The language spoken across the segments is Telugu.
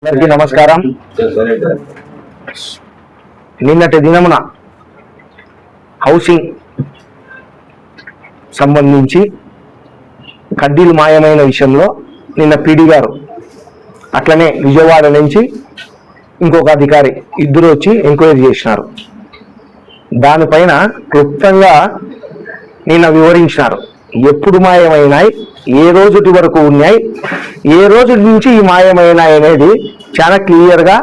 అందరికీ నమస్కారం. నిన్నటి దినమున హౌసింగ్ సంబంధించి కడ్డీలు మాయమైన విషయంలో నిన్న పీడీ గారు అట్లనే విజయవాడ నుంచి ఇంకొక అధికారి ఇద్దరు వచ్చి ఎంక్వైరీ చేసినారు. దానిపైన క్లుప్తంగా నిన్న వివరించినారు. ఎప్పుడు మాయమైనాయి, ఏ రోజుటి వరకు ఉన్నాయి, ఏ రోజు నుంచి ఈ మాయమైనాయి అనేది చాలా క్లియర్గా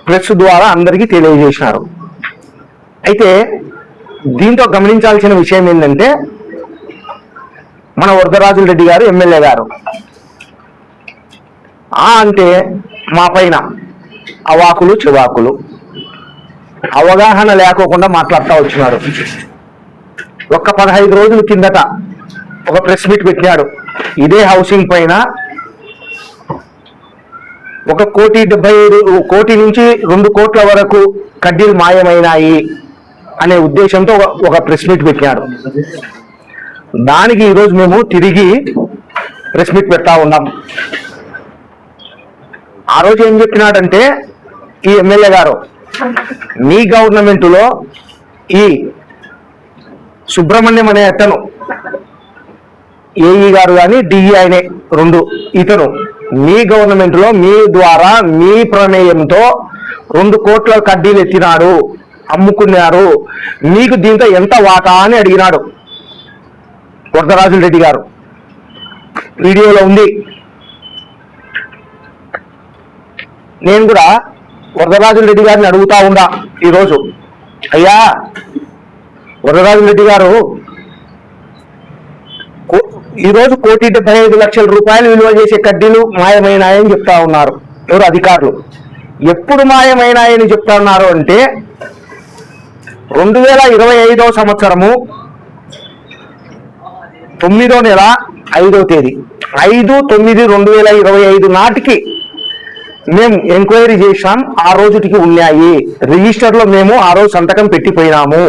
ప్రెస్ ద్వారా అందరికీ తెలియజేసినారు. అయితే దీంతో గమనించాల్సిన విషయం ఏంటంటే, మన వరదరాజుల రెడ్డి గారు ఎమ్మెల్యే గారు అంటే మా పైన అవాకులు చివాకులు అవగాహన లేకోకుండా మాట్లాడుతూ వచ్చినారు. ఒక్క 15 రోజుల కిందట ఒక ప్రెస్ మీట్ పెట్టాడు. ఇదే హౌసింగ్ పైన 1,75 కోటి నుంచి 2 కోట్ల వరకు కడ్డీలు మాయమైనాయి అనే ఉద్దేశంతో ఒక ప్రెస్ మీట్ పెట్టాడు. దానికి ఈరోజు మేము తిరిగి ప్రెస్ మీట్ పెడతా ఉన్నాం. ఆ రోజు ఏం చెప్పినాడంటే, ఈ ఎమ్మెల్యే గారు మీ గవర్నమెంటులో ఈ సుబ్రహ్మణ్యం అనే అతను, ఏఈ గారు కానీ డిఈ ఆయనే రెండు, ఇతను మీ గవర్నమెంట్లో మీ ద్వారా మీ ప్రమేయంతో 2 కోట్ల కడ్డీలు ఎత్తినాడు, అమ్ముకున్నారు, మీకు దీంతో ఎంత వాటా అని అడిగినాడు వరదరాజుల రెడ్డి గారు. వీడియోలో ఉంది. నేను కూడా వరదరాజుల రెడ్డి గారిని అడుగుతా ఉందా ఈరోజు, అయ్యా వరదరాజుల రెడ్డి గారు ఈరోజు 1,75,00,000 రూపాయలు విలువ చేసే కడ్డీలు మాయమైనాయని చెప్తా ఉన్నారు ఎవరు అధికారులు. ఎప్పుడు మాయమైనాయని చెప్తా ఉన్నారు అంటే, 2025వ సంవత్సరము 9వ నెల 5వ తేదీ 5/9/2025 నాటికి మేము ఎంక్వైరీ చేసాం. ఆ రోజుటికి ఉన్నాయి రిజిస్టర్లో, మేము ఆ రోజు సంతకం పెట్టిపోయినాము.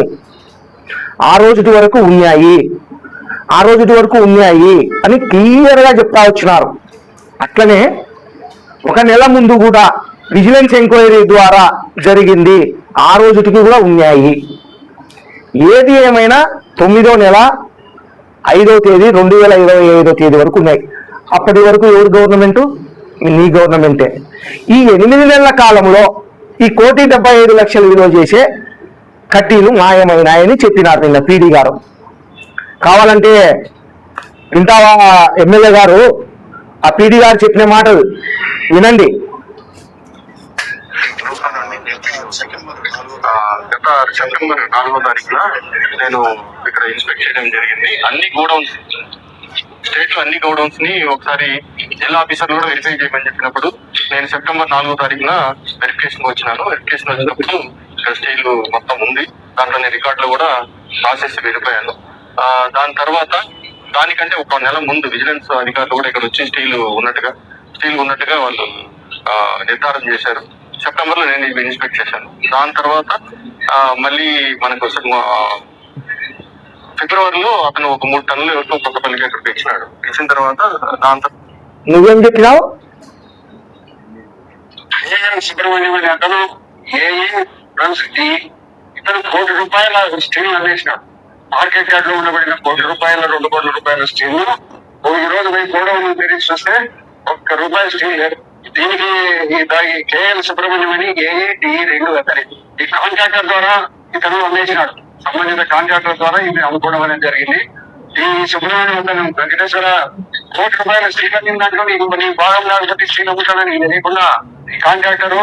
ఆ రోజుటి వరకు ఉన్నాయి, ఆ రోజుటి వరకు ఉన్నాయి అని క్లియర్గా చెప్తా వచ్చినారు. అట్లనే 1 నెల ముందు కూడా విజిలెన్స్ ఎంక్వైరీ ద్వారా జరిగింది, ఆ రోజుటికి కూడా ఉన్నాయి. ఏది ఏమైనా 9వ నెల 5వ తేదీ 2025వ తేదీ వరకు ఉన్నాయి. అప్పటి వరకు ఎవరు గవర్నమెంటు? నీ గవర్నమెంటే. ఈ 8 నెలల కాలంలో ఈ 1,75,00,000 విలువ చేసే కడ్డీలు మాయమైనాయని చెప్పినారు నిన్న పీడీ గారు. కావాలంటే వింటావా ఎమ్మెల్యే గారు? ఆ పీడీ గారు చెప్పిన మాటలు వినండి. గత సెప్టెంబర్ 4వ తారీఖున నేను ఇక్కడ ఇన్స్పెక్ట్ చేయడం జరిగింది. అన్ని గోడౌన్స్, స్టేట్ లో అన్ని గోడౌన్స్ ని ఒకసారి జిల్లా ఆఫీసర్ కూడా వెరిఫై చేయమని చెప్పినప్పుడు నేను సెప్టెంబర్ 4వ తారీఖున వెరిఫికేషన్ వచ్చినప్పుడు ఇక్కడ స్టీల్ మొత్తం ఉంది. దాంట్లో నేను రికార్డులో కూడా రాసేసి వెళ్ళిపోయాను. దాని తర్వాత దానికంటే 1 నెల ముందు విజిలెన్స్ అధికారులు కూడా ఇక్కడ వచ్చి స్టీల్ ఉన్నట్టుగా వాళ్ళు నిర్ధారణ చేశారు. సెప్టెంబర్ లో నేను ఇన్స్పెక్ట్ చేశాను. దాని తర్వాత మళ్ళీ మనకు ఫిబ్రవరిలో అతను ఒక 3 టన్నులు ఎవరితో కొత్తపల్లికి అక్కడికి ఇచ్చిన తర్వాత దాంతో నువ్వేం చెప్పినావు? సుబ్రహ్మణ్యం అనే అతను ఇతను ₹1,00,00,000 స్టీల్ అందించినాడు. మార్కెట్ యార్డ్ లో ఉండబడిన ₹1,00,00,000 2 కోట్ల రూపాయల స్టీల్ ఈ రోజు గోడౌన్ తెరిచి చూస్తే ₹1 స్టీల్ లేదు. దీనికి కేఎల్ సుబ్రహ్మణ్యం అని ఏఏ రెండు అతని ఈ కాంట్రాక్టర్ ద్వారా ఇతను అందించినాడు. సంబంధిత కాంట్రాక్టర్ ద్వారా ఇది అమ్ముకోవడం అనేది జరిగింది. ఈ సుబ్రహ్మణ్యం అతను వెంకటేశ్వర ₹1,00,00,000 స్టీల్ అన్ని దాంట్లో నీ భాగం లేకపోతే స్టీల్ అమ్ముతానని తెలియకుండా ఈ కాంట్రాక్టర్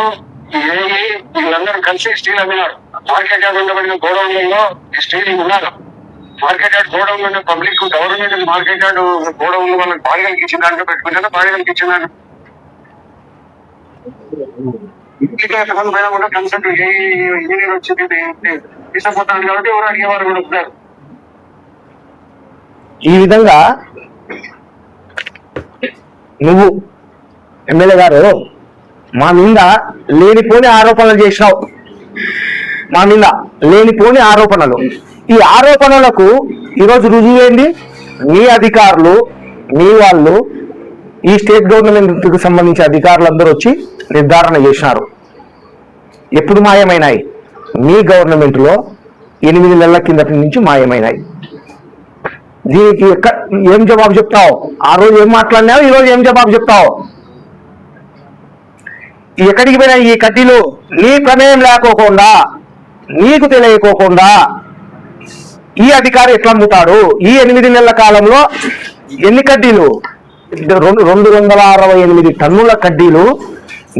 ఈ ఏఏ వీళ్ళందరూ కలిసి స్టీల్ అమ్మినారు. మార్కెట్ యార్డ్ ఉండబడిన గోడౌన్లలో ఈ స్టీల్ ఉన్నారు. మార్కెట్ యార్డ్ గోడౌన్ లో public government market yard godown వాళ్ళకి బాడిగలకి ఇచ్చిన దాంట్లో పెట్టుకుంటాను, బాడిగలకి ఇచ్చినాను. కన్సల్ట్ ఇంజనీర్ వచ్చింది తీసుకుపోతాను కాబట్టి ఎవరు అడిగేవారు కూడా ఉంటారు. ఈ విధంగా నువ్వు ఎమ్మెల్యే గారు మా మీద లేనిపోని ఆరోపణలు చేసినావు. మా మీద లేనిపోని ఆరోపణలు. ఈ ఆరోపణలకు ఈరోజు రుజువు ఏంది? మీ అధికారులు, మీ వాళ్ళు, ఈ స్టేట్ గవర్నమెంట్ కి సంబంధించిన అధికారులందరూ వచ్చి నిర్ధారణ చేసినారు. ఎప్పుడు మాయమైనాయి? మీ గవర్నమెంట్లో 8 నెలల కిందటి నుంచి మాయమైనాయి. దీనికి ఏం జవాబు చెప్తావు? ఆ రోజు ఏం మాట్లాడినావు, ఈరోజు ఏం జవాబు చెప్తావు? ఎక్కడికి పోయినా ఈ కడ్డీలు నీ ప్రమేయం లేకోకుండా, నీకు తెలియకోకుండా ఈ అధికారి ఎట్లా అమ్ముతాడు? ఈ 8 నెలల కాలంలో ఎన్ని కడ్డీలు? 268 టన్నుల కడ్డీలు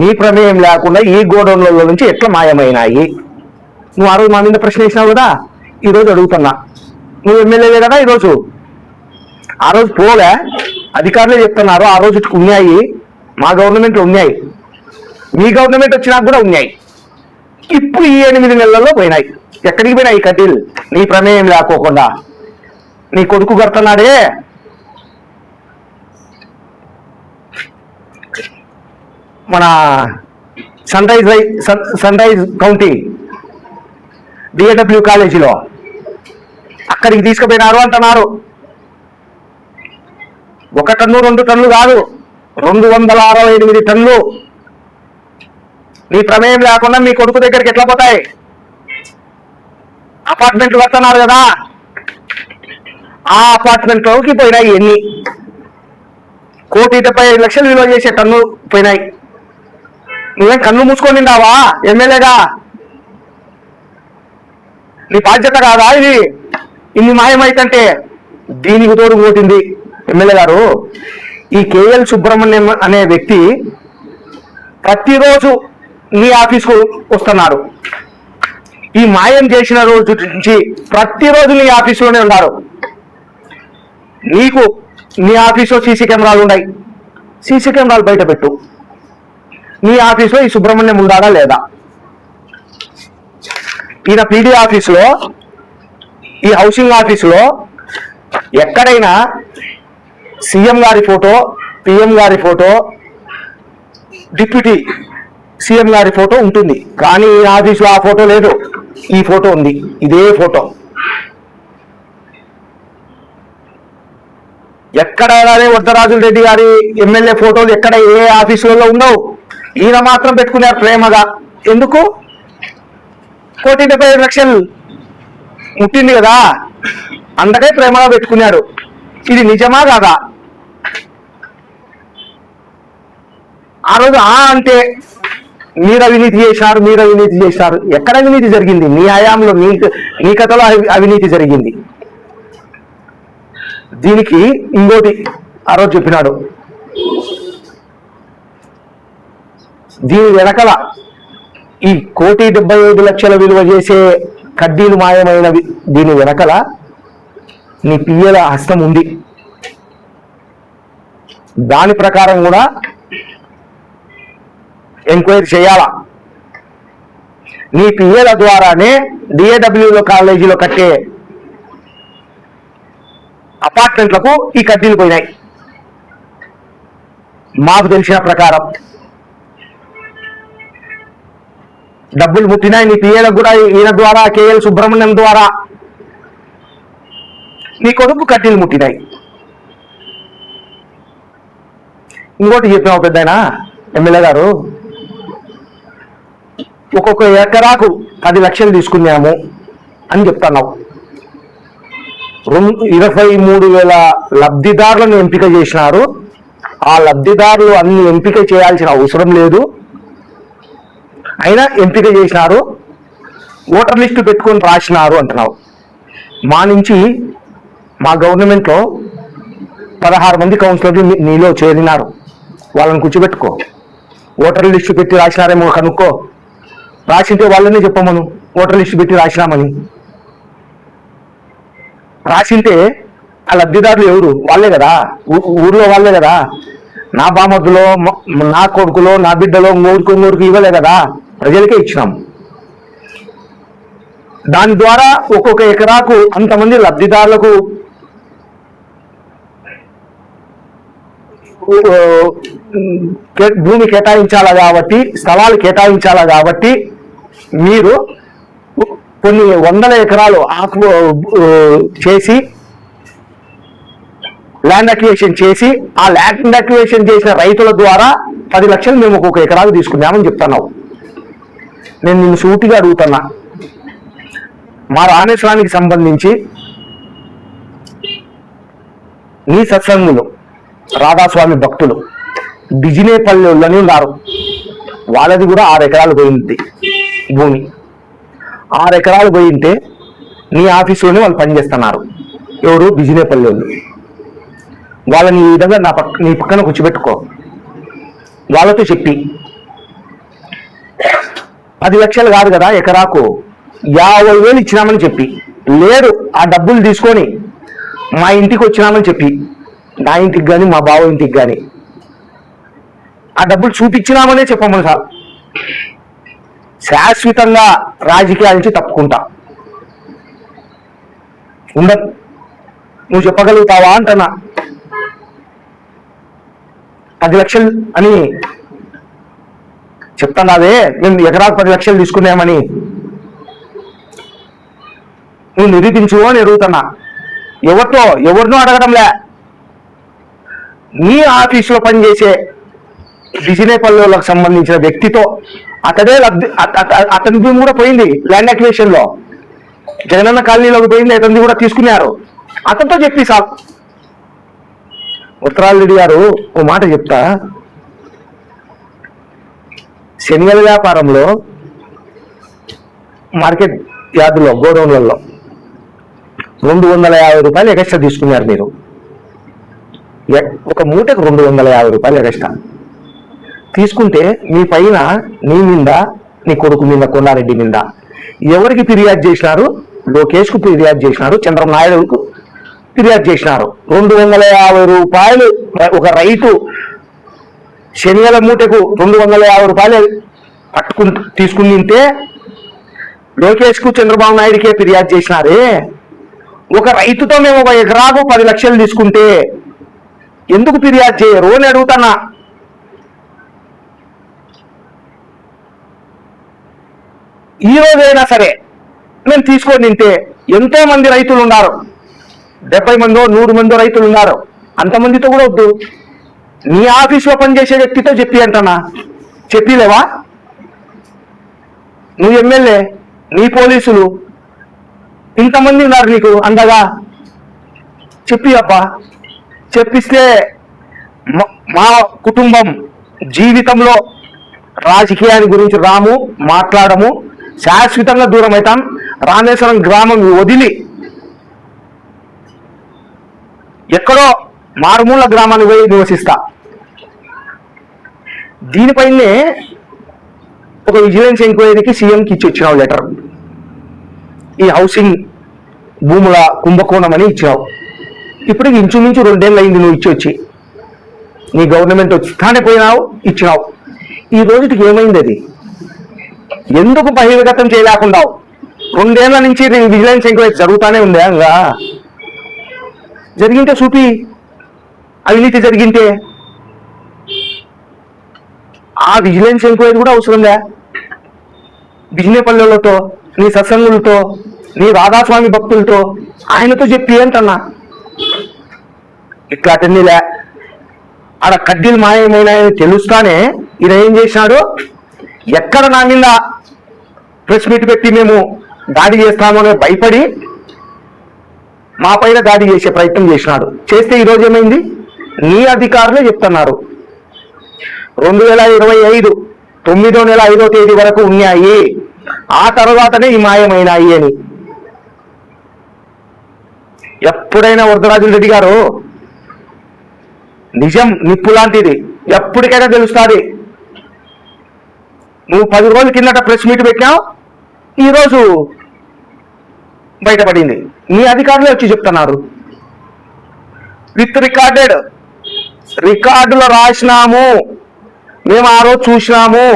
నీ ప్రమేయం లేకుండా ఈ గోడౌన్లలో నుంచి ఎట్లా మాయమైనాయి? నువ్వు ఆ రోజు మా మీద ప్రశ్న వేసినావు కదా, ఈరోజు అడుగుతున్నా. నువ్వు ఎమ్మెల్యేవే కదా ఈరోజు. ఆ రోజు పోలే, అధికారులే చెప్తున్నారు ఆ రోజు ఉన్నాయి, మా గవర్నమెంట్లో ఉన్నాయి, మీ గవర్నమెంట్ వచ్చినాక కూడా ఉన్నాయి. ఇప్పుడు ఈ 8 నెలల్లో పోయినాయి. ఎక్కడికి పోయినాయి ఈ కడ్డీలు నీ ప్రమేయం లేకోకుండా? నీ కొడుకు కడుతున్నాడే. మన సన్ రైజ్ కౌంటీ డిఏడబ్ల్యూ కాలేజీలో అక్కడికి తీసుకుపోయినారు అంటున్నారు. 1 టన్ను 2 టన్నులు కాదు, 268 టన్నులు నీ ప్రమేయం లేకుండా మీ కొడుకు దగ్గరికి ఎట్లా పోతాయి? అపార్ట్మెంట్లు కడుతున్నారు కదా, ఆ అపార్ట్మెంట్లోకి పోయినాయి. ఎన్ని? 1,75,00,000 విలువ చేసే టన్ను పోయినాయి. నువ్వేం కన్ను మూసుకొని నిండావా ఎమ్మెల్యేగా? నీ బాధ్యత కాదా ఇది? ఇన్ని మాయమైతే దీనికి తోడు పోతుంది ఎమ్మెల్యే గారు. ఈ కేఎల్ సుబ్రహ్మణ్యం అనే వ్యక్తి ప్రతిరోజు నీ ఆఫీస్కు వస్తున్నారు. ఈ మాయం చేసిన రోజు నుంచి ప్రతిరోజు నీ ఆఫీసులోనే ఉన్నారు. నీకు నీ ఆఫీసులో సీసీ కెమెరాలు ఉన్నాయి, సీసీ కెమెరాలు బయట పెట్టు. నీ ఆఫీసులో ఈ సుబ్రహ్మణ్యం ఉండాలా లేదా? ఈయన పీడీ ఆఫీసులో, ఈ హౌసింగ్ ఆఫీసులో ఎక్కడైనా సీఎం గారి ఫోటో, పిఎం గారి ఫోటో, డిప్యూటీ సీఎం గారి ఫోటో ఉంటుంది, కానీ ఈ ఆఫీసులో ఆ ఫోటో లేదు. ఈ ఫోటో ఉంది, ఇదే ఫోటో. ఎక్కడ వరదరాజుల రెడ్డి గారి ఎమ్మెల్యే ఫోటోలు ఎక్కడ ఏ ఆఫీసులలో ఉండవు. ఈయన మాత్రం పెట్టుకున్నారు ప్రేమగా. ఎందుకు? 1,75,00,000 ముట్టింది కదా, అందుకే ప్రేమగా పెట్టుకున్నాడు. ఇది నిజమా కాదా? ఆ రోజు అంటే మీరు అవినీతి చేశారు, మీరు అవినీతి చేశారు. ఎక్కడ అవినీతి జరిగింది? నీ హయాంలో, నీ కథలో అవినీతి జరిగింది. దీనికి ఇంకోటి ఆ రోజు చెప్పినాడు. దీని వెనకల ఈ 1,75,00,000 విలువ చేసే కడ్డీలు మాయమైనవి, దీని వెనకల నీ పిఏల హస్తం ఉంది. దాని ప్రకారం కూడా ఎంక్వైరీ చేయాలా. నీ పిఏల ద్వారానే డిఏడబ్ల్యూలో కాలేజీలో కట్టే అపార్ట్మెంట్లకు ఈ కడ్డీలు పోయినాయి. మాకు తెలిసిన ప్రకారం డబ్బులు ముట్టినాయి నీ పిఏలకు కూడా. ఈయన ద్వారా, కేఎల్ సుబ్రహ్మణ్యం ద్వారా నీ కొడుకు కడ్డీలు ముట్టినాయి. ఇంకోటి చెప్పాము పెద్దయినా ఎమ్మెల్యే గారు, ఒక్కొక్క ఎకరాకు 10 లక్షలు తీసుకున్నాము అని చెప్తున్నావు. 23,000 లబ్ధిదారులను ఎంపిక చేసినారు. ఆ లబ్ధిదారులు అన్ని ఎంపిక చేయాల్సిన అవసరం లేదు, అయినా ఎంపిక చేసినారు. ఓటర్ లిస్టు పెట్టుకొని రాసినారు అంటున్నావు. మా నుంచి, మా గవర్నమెంట్లో 16 మంది కౌన్సిలర్లు నీలో చేరినారు. వాళ్ళని కూర్చోబెట్టుకో. ఓటర్ లిస్టు పెట్టి రాసినారేమో కనుక్కో. రాసింటే వాళ్ళనే చెప్పమను ఓటర్ లిస్టు పెట్టి రాసినామని. రాసింటే ఆ లబ్ధిదారులు ఎవరు? వాళ్ళే కదా, ఊర్లో వాళ్ళే కదా. నా బామద్దులో, నా కొడుకులో, నా బిడ్డలో ఊరికి ఇవ్వలే కదా, ప్రజలకే ఇచ్చినాం. దాని ద్వారా ఒక్కొక్క ఎకరాకు అంతమంది లబ్ధిదారులకు భూమి కేటాయించాలా కాబట్టి, స్థలాలు కేటాయించాలా కాబట్టి మీరు కొన్ని 100 ఎకరాలు చేసి ల్యాండ్ అక్విజిషన్ చేసి, ఆ ల్యాండ్ అక్విజిషన్ చేసిన రైతుల ద్వారా 10 లక్షలు మేము ఒక్కొక్క ఎకరాకు తీసుకున్నామని చెప్తున్నావు. నేను నిన్ను సూటిగా అడుగుతున్నా, మా రామేశ్వరానికి సంబంధించి నీ సత్సంగులు రాధాస్వామి భక్తులు బిజినేపల్లిలోనే ఉన్నారు. వాళ్ళది కూడా 6 ఎకరాలు పోయింది భూమి. 6 ఎకరాలు పోయింటే నీ ఆఫీసులోనే వాళ్ళు పనిచేస్తున్నారు. ఎవరు? బిజినేపల్లి వాళ్ళు. వాళ్ళని ఈ విధంగా నీ పక్కన కూర్చోబెట్టుకో. వాళ్ళతో చెప్పి 10 లక్షలు కాదు కదా ఎకరాకు, 50,000 ఇచ్చినామని చెప్పి, లేదు ఆ డబ్బులు తీసుకొని మా ఇంటికి వచ్చినామని చెప్పి, నా ఇంటికి కానీ మా బావ ఇంటికి కానీ ఆ డబ్బులు చూపించినామనే చెప్పమని సార్. శాశ్వతంగా రాజకీయాల నుంచి తప్పుకుంటా ఉండదు. నువ్వు చెప్పగలుగుతావా అంటన్నా. 10 లక్షలు అని చెప్తున్నావే, మేము ఎకరాకు 10 లక్షలు తీసుకున్నామని నువ్వు నిరూపించు అని అడుగుతున్నా. ఎవరినో అడగడంలే, నీ ఆఫీసులో పనిచేసే బిజినేపల్లికి సంబంధించిన వ్యక్తితో, అతడే అతని భూమి కూడా పోయింది ల్యాండ్ అక్విజిషన్ లో, జగనన్న కాలనీలోకి పోయింది, అతనిది కూడా తీసుకున్నారు. అతనితో చెప్పి సార్. ఉత్తరారెడ్డి గారు ఓ మాట చెప్తా, శనిగల వ్యాపారంలో మార్కెట్ యార్డులో గోడౌన్లలో 250 రూపాయలు ఎక్స్ట్రా తీసుకున్నారు మీరు. ఒక మూటకు 250 రూపాయలు ఎక్స్ట్రా తీసుకుంటే మీ పైన, నీ మీద, నీ కొడుకు మీద, కొండారెడ్డి మీద ఎవరికి ఫిర్యాదు చేసినారు? లోకేష్కు ఫిర్యాదు చేసినారు, చంద్రబాబు నాయుడుకు ఫిర్యాదు చేసినారు. 250 రూపాయలు ఒక రైతు శనిగల మూటకు 250 రూపాయలు తీసుకుని తింటే లోకేష్కు చంద్రబాబు నాయుడికే ఫిర్యాదు చేసినారే. ఒక రైతుతో మేము ఒక ఎకరాకు 10 లక్షలు తీసుకుంటే ఎందుకు ఫిర్యాదు చేయరు అని అడుగుతున్నా. ఈ రోజైనా సరే మేము తీసుకొని తింటే ఎంతో మంది రైతులు ఉన్నారు, 70 మందో 100 మందో రైతులు ఉన్నారు. అంతమందితో కూడా వద్దు, నీ ఆఫీస్లో పనిచేసే వ్యక్తితో చెప్పి అంటనా. చెప్పిలేవా? నువ్వు ఎమ్మెల్యే, నీ పోలీసులు ఇంతమంది ఉన్నారు నీకు అండగా. చెప్పి అబ్బా, చెప్పిస్తే మా కుటుంబం జీవితంలో రాజకీయాన్ని గురించి రాము, మాట్లాడము, శాశ్వతంగా దూరం అవుతాం. రామేశ్వరం గ్రామం వదిలి ఎక్కడో మారుమూల గ్రామానికి పోయి నివసిస్తా. దీనిపైనే ఒక విజిలెన్స్ ఎంక్వైరీకి సీఎంకి ఇచ్చి వచ్చినావు లెటర్. ఈ హౌసింగ్ భూముల కుంభకోణం అని ఇచ్చినావు. ఇప్పుడు ఇంచుమించు 2 ఏళ్ళు అయింది నువ్వు వచ్చి. నీ గవర్నమెంట్ వచ్చితానే పోయినావు, ఇచ్చినావు. ఈ రోజుకి ఏమైంది? అది ఎందుకు బహిర్గతం చేయలేకుండా? 2 ఏళ్ల నుంచి విజిలెన్స్ ఎంక్వైరీ జరుగుతానే ఉంది. ఇంకా జరిగింటే చూపి, అవినీతి జరిగింటే ఆ విజిలెన్స్ ఎంక్వైరీ కూడా అవసరంగా. బిజినేపల్లెలతో, నీ సత్సంగులతో, నీ రాధాస్వామి భక్తులతో, ఆయనతో చెప్పి అంటన్నా. ఇట్లా అటెండిలే, ఆడ కడ్డీలు మాయమైనాయని తెలుస్తానే ఈయన ఏం చేసినాడు? ఎక్కడ నా మీద ప్రెస్ మీట్ పెట్టి మేము దాడి చేస్తామని భయపడి మా పైన దాడి చేసే ప్రయత్నం చేసినాడు. చేస్తే ఈరోజు ఏమైంది? నీ అధికారులే చెప్తున్నారు 2025 9వ నెల 5వ తేదీ వరకు ఉన్నాయి, ఆ తర్వాతనే ఈ మాయమైనాయి అని. ఎప్పుడైనా వరదరాజుల రెడ్డి గారు, నిజం నిప్పు లాంటిది, ఎప్పటికైనా తెలుస్తుంది. నువ్వు 10 రోజుల కిందట ప్రెస్ మీట్ పెట్టినావు, ఈరోజు బయటపడింది. నీ అధికారులే వచ్చి చెప్తున్నారు. విత్ రికార్డులో రాసినాము, మేము ఆ రోజు చూసినాము,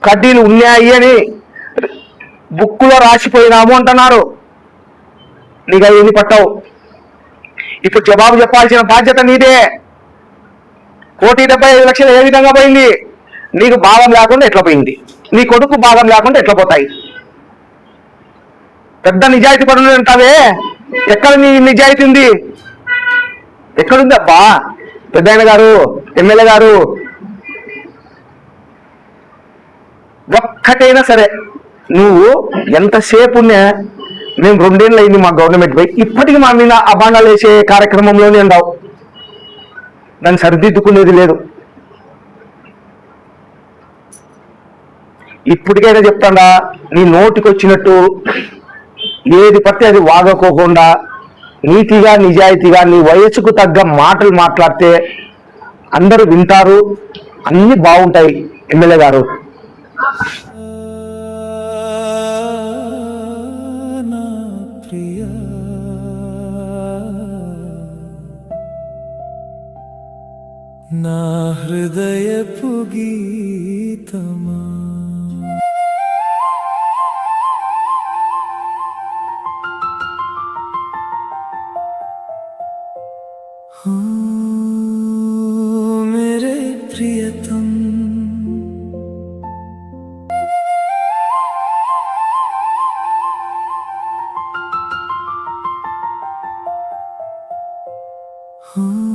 కడ్డీలు ఉన్నాయి అని బుక్కులో రాసిపోయినాము అంటున్నారు. నీకు అవన్నీ పట్టవు. ఇప్పుడు జవాబు చెప్పాల్సిన బాధ్యత నీదే. 1,75,00,000 ఏ విధంగా పోయింది? నీకు భాగం లేకుండా ఎట్లా పోయింది? నీ కొడుకు భాగం లేకుండా ఎట్లా పోతాయి? పెద్ద నిజాయితీ పనులు అంటావే, ఎక్కడ నీ నిజాయితీ ఉంది? ఎక్కడుంది అబ్బా? పెద్ద ఆయన గారు, ఎమ్మెల్యే గారు, ఒక్కటైనా సరే నువ్వు ఎంతసేపు మేము 2 ఏళ్ళు అయింది మా గవర్నమెంట్ పోయి ఇప్పటికీ మా మీద అభాండాలు వేసే కార్యక్రమంలోనే ఉండవు. దాన్ని సరిదిద్దుకునేది లేదు. ఇప్పటికైనా చెప్తాడా, నీ నోటికి వచ్చినట్టు ఏది పడితే అది వాగకోకుండా నీతిగా నిజాయితీగా నీ వయసుకు తగ్గ మాటలు మాట్లాడితే అందరూ వింటారు, అన్ని బాగుంటాయి. ఎమ్మెల్యే గారు నా ప్రియా, నా హృదయపు గీతమా, मेरे प्रियतम, हाँ